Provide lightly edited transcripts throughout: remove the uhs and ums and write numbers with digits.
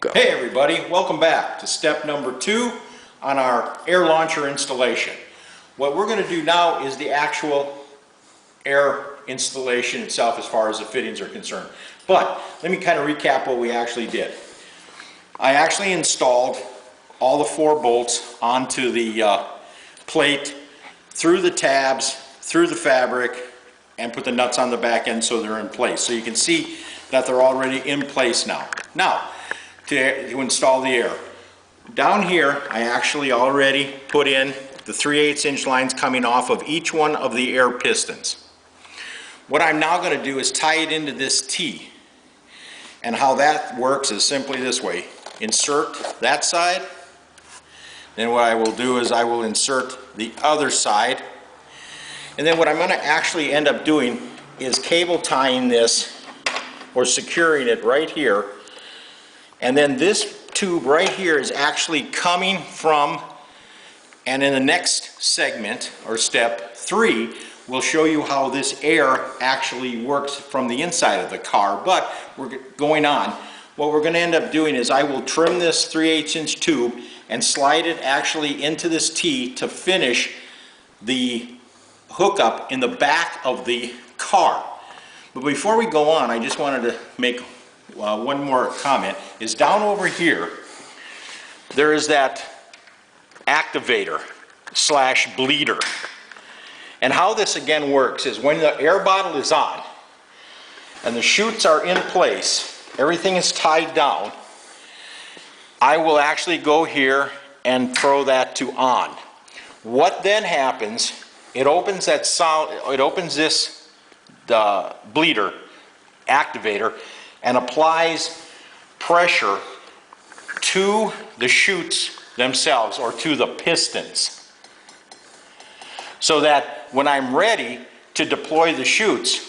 Go. Hey everybody, welcome back to step number 2 on our air launcher installation. What we're going to do now is the actual air installation itself as far as the fittings are concerned. But let me kind of recap what we actually did. I actually installed all the 4 bolts onto the plate, through the tabs, through the fabric, and put the nuts on the back end so they're in place. So you can see that they're already in place now. Now, to install the air. Down here, I actually already put in the 3/8 inch lines coming off of each one of the air pistons. What I'm now going to do is tie it into this T. And how that works is simply this way. Insert that side. Then what I will do is I will insert the other side. And then what I'm going to actually end up doing is cable tying this or securing it right here. And then this tube right here is actually coming from, and in the next segment, or step 3, we'll show you how this air actually works from the inside of the car. But we're going on. What we're going to end up doing is I will trim this 3/8 inch tube and slide it actually into this T to finish the hookup in the back of the car. But before we go on, I just wanted to make one more comment. Is down over here there is that activator / bleeder, and how this again works is when the air bottle is on and the chutes are in place, everything is tied down, I will actually go here and throw that to on. What then happens, it opens that it opens this bleeder activator and applies pressure to the chutes themselves, or to the pistons, so that when I'm ready to deploy the chutes,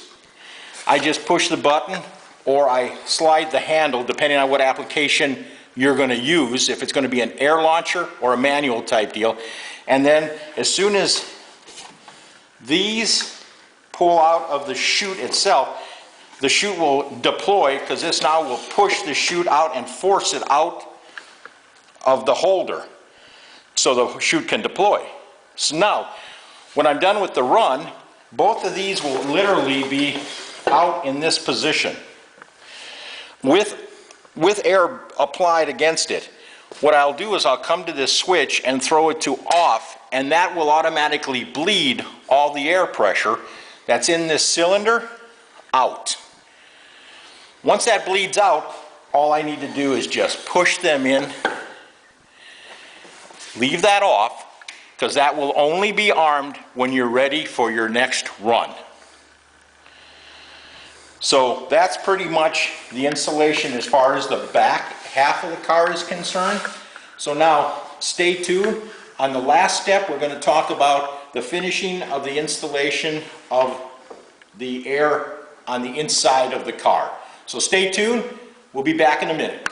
I just push the button or I slide the handle, depending on what application you're going to use, if it's going to be an air launcher or a manual type deal. And then as soon as these pull out of the chute itself, the chute will deploy, because this now will push the chute out and force it out of the holder so the chute can deploy. So now, when I'm done with the run, both of these will literally be out in this position with air applied against it. What I'll do is I'll come to this switch and throw it to off, and that will automatically bleed all the air pressure that's in this cylinder out. Once that bleeds out, all I need to do is just push them in, leave that off, because that will only be armed when you're ready for your next run. So that's pretty much the installation as far as the back half of the car is concerned. So now stay tuned. On the last step, we're going to talk about the finishing of the installation of the air on the inside of the car. So stay tuned. We'll be back in a minute.